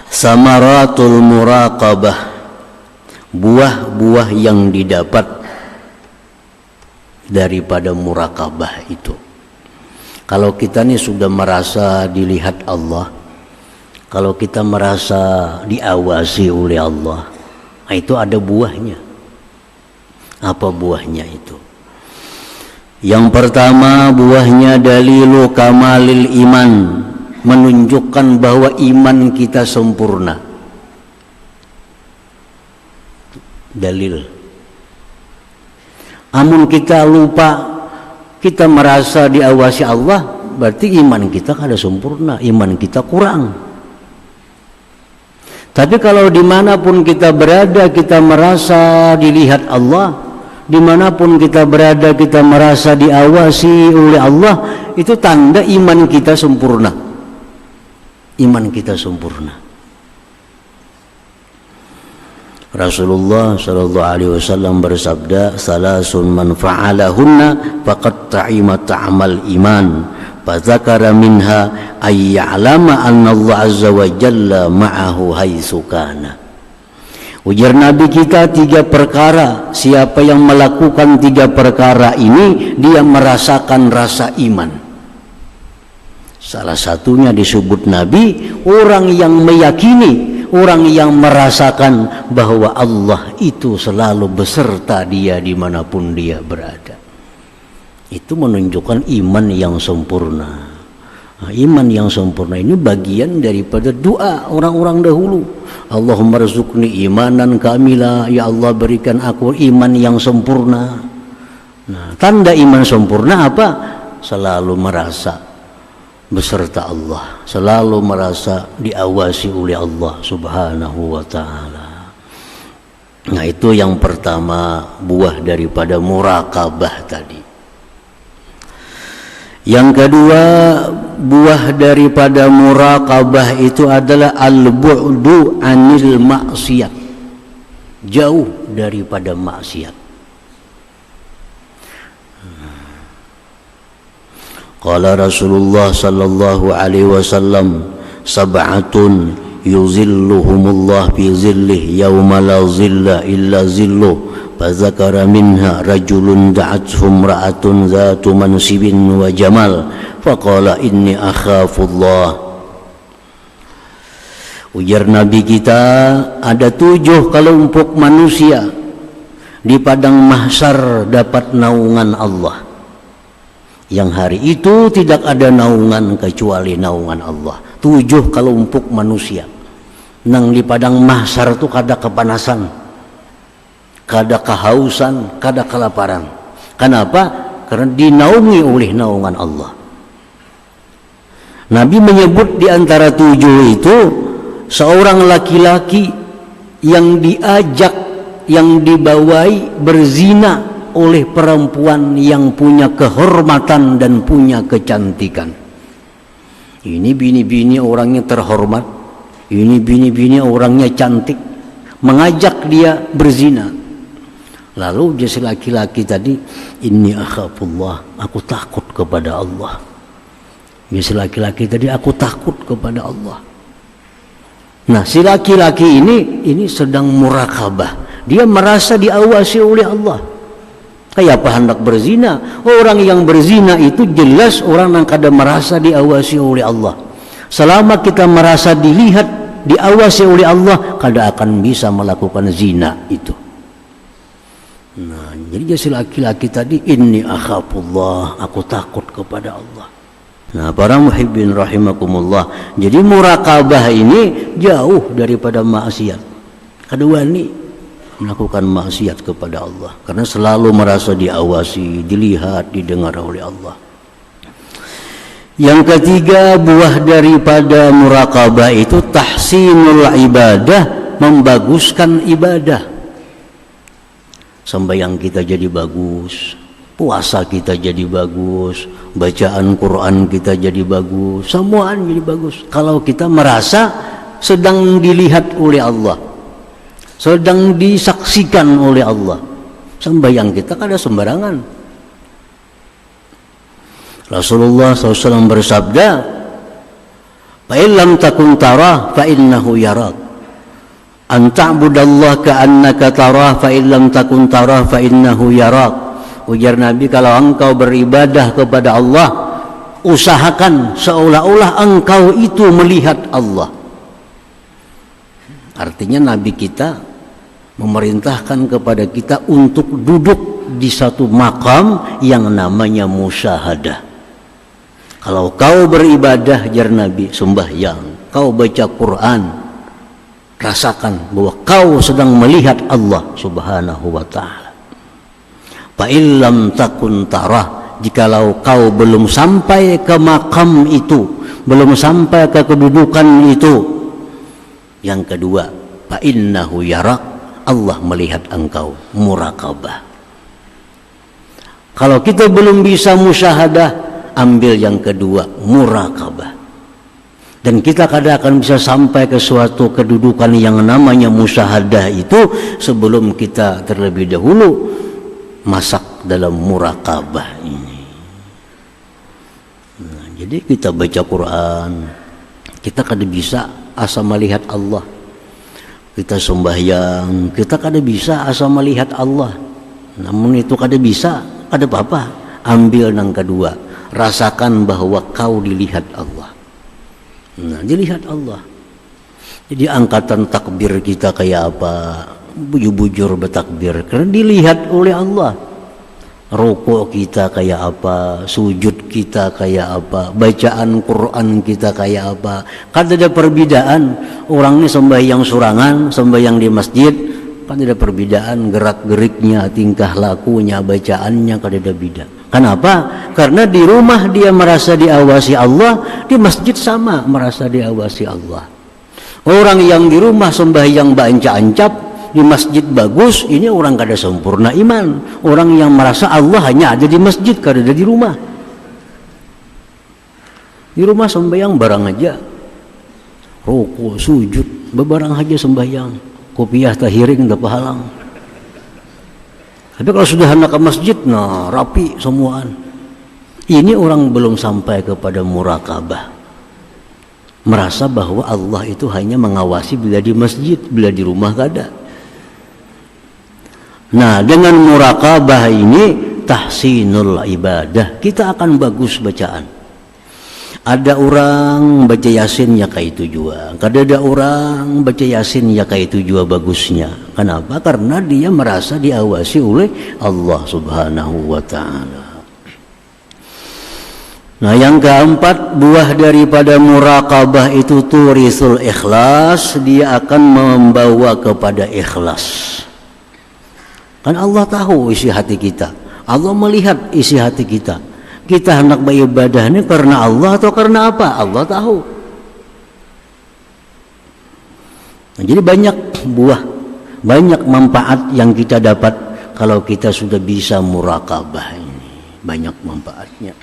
Samaratul muraqabah, buah-buah yang didapat daripada muraqabah itu. Kalau kita nih sudah merasa dilihat Allah, kalau kita merasa diawasi oleh Allah, nah itu ada buahnya. Apa buahnya itu? Yang pertama, buahnya dalilu kamalil iman, menunjukkan bahwa iman kita sempurna. Dalil. Amun kita lupa, kita merasa diawasi Allah, berarti iman kita kada sempurna, iman kita kurang. Tapi kalau dimanapun kita berada, kita merasa dilihat Allah, dimanapun kita berada, kita merasa diawasi oleh Allah, itu tanda iman kita sempurna. Iman kita sempurna. Rasulullah sallallahu alaihi wasallam bersabda, "Salasun man fa'alahunna faqad ta'ima ta'mal iman." Fadzakara minha ay ya'lama anna Allah azza wa jalla ma'ahu haitsu kana. Ujar Nabi kita 3 perkara, siapa yang melakukan 3 perkara ini, dia merasakan rasa iman. Salah satunya disebut Nabi, orang yang meyakini, orang yang merasakan bahwa Allah itu selalu beserta dia dimanapun dia berada. Itu menunjukkan iman yang sempurna. Nah, iman yang sempurna ini bagian daripada doa orang-orang dahulu. Allahumma rzuqni imanan kamila, ya Allah berikan aku iman yang sempurna. Nah, tanda iman sempurna apa? Selalu merasa beserta Allah, selalu merasa diawasi oleh Allah subhanahu wa ta'ala. Nah, itu yang pertama, buah daripada muraqabah tadi. Yang kedua, buah daripada muraqabah itu adalah al-bu'du anil maksiat, jauh daripada maksiat. Qala Rasulullah sallallahu alaihi wasallam, sab'atun yuzilluhumullah fi zillih yauma la zilla illa zilluh. Fadzakara minha rajulun da'athum ra'atun dzatu mansibin wa jamal faqala inni akhafullah. Ujar Nabi kita, ada 7 kelompok manusia di padang mahsyar dapat naungan Allah, yang hari itu tidak ada naungan kecuali naungan Allah. 7 kelompok manusia nang di padang mahsyar itu kada kepanasan, kada kehausan, kada kelaparan. Kenapa? Karena dinaungi oleh naungan Allah. Nabi menyebut di antara 7 itu seorang laki-laki yang diajak, yang dibawai berzina oleh perempuan yang punya kehormatan dan punya kecantikan. Ini bini-bini orangnya terhormat, ini bini-bini orangnya cantik, mengajak dia berzina. Lalu dia si laki-laki tadi, inni akhafullah, aku takut kepada Allah. Dia si laki-laki tadi, aku takut kepada Allah. Nah, si laki-laki ini sedang muraqabah. Dia merasa diawasi oleh Allah. Kayak apa hendak berzina? Orang yang berzina itu jelas orang yang kada merasa diawasi oleh Allah. Selama kita merasa dilihat, diawasi oleh Allah, kada akan bisa melakukan zina itu. Nah, jadi dia si laki-laki tadi, inni akhafullah, aku takut kepada Allah. Nah, para muhibbin rahimakumullah, jadi muraqabah ini jauh daripada maksiat. Kedua ini melakukan maksiat kepada Allah karena selalu merasa diawasi, dilihat, didengar oleh Allah. Yang ketiga, buah daripada muraqabah itu tahsinul ibadah, membaguskan ibadah. Sembahyang kita jadi bagus, puasa kita jadi bagus, bacaan Quran kita jadi bagus, semuaan jadi bagus. Kalau kita merasa sedang dilihat oleh Allah, sedang disaksikan oleh Allah, sembahyang kita kada sembarangan. Rasulullah SAW bersabda, Fa in lam takun tarah fa innahu yarak. An ta'budallaha ka'annaka tarah fa in lam takun tarah fa innahu yarak. Ujar Nabi, kalau engkau beribadah kepada Allah, usahakan seolah-olah engkau itu melihat Allah. Artinya Nabi kita memerintahkan kepada kita untuk duduk di satu makam yang namanya musyahadah. Kalau kau beribadah, jar Nabi, sembahyang, kau baca Quran, rasakan bahwa kau sedang melihat Allah Subhanahu wa ta'ala. Fa illam takun tarah, jikalau kau belum sampai ke makam itu, belum sampai ke kedudukan itu. Yang kedua, fa innahu yarak, Allah melihat engkau, muraqabah. Kalau kita belum bisa musyahadah, ambil yang kedua, muraqabah. Dan kita kadang akan bisa sampai ke suatu kedudukan yang namanya musyahadah itu sebelum kita terlebih dahulu masak dalam muraqabah ini. Nah, jadi kita baca Quran, kita kada bisa asa melihat Allah. Kita sembahyang, kita kada bisa asa melihat Allah. Namun itu kada bisa, kada apa-apa. Ambil yang kedua, rasakan bahwa kau dilihat Allah. Nah, dilihat Allah. Jadi angkatan takbir kita kayak apa? Bujur-bujur bertakbir karena dilihat oleh Allah. Rukuk kita kayak apa, sujud kita kayak apa, bacaan Quran kita kayak apa. Kan ada perbedaan. Orang ini sembahyang surangan, sembahyang di masjid, kan ada perbedaan gerak-geriknya, tingkah lakunya, bacaannya, kan ada beda. Kenapa? Karena di rumah dia merasa diawasi Allah, di masjid sama merasa diawasi Allah. Orang yang di rumah sembahyang banca-ancap, di masjid bagus, ini orang kada sempurna iman. Orang yang merasa Allah hanya ada di masjid, kada ada di rumah. Di rumah sembahyang barang aja, rukuk, sujud, bebarang aja sembahyang, kopiah tahiring dah pahalang. Tapi kalau sudah hendak ke masjid, nah rapi semuaan. Ini orang belum sampai kepada muraqabah. Merasa bahwa Allah itu hanya mengawasi bila di masjid, bila di rumah kada. Nah, dengan muraqabah ini tahsinul ibadah, kita akan bagus bacaan. Ada orang baca yasin ya kayak itu juga, kada ada orang baca yasin ya kayak itu juga bagusnya. Kenapa? Karena dia merasa diawasi oleh Allah Subhanahu wa ta'ala. Nah, yang keempat, buah daripada muraqabah itu turisul ikhlas, dia akan membawa kepada ikhlas. Kan Allah tahu isi hati kita, Allah melihat isi hati kita. Kita hendak beribadah ini karena Allah atau karena apa? Allah tahu. Nah, jadi banyak buah, banyak manfaat yang kita dapat kalau kita sudah bisa muraqabah ini. Banyak manfaatnya.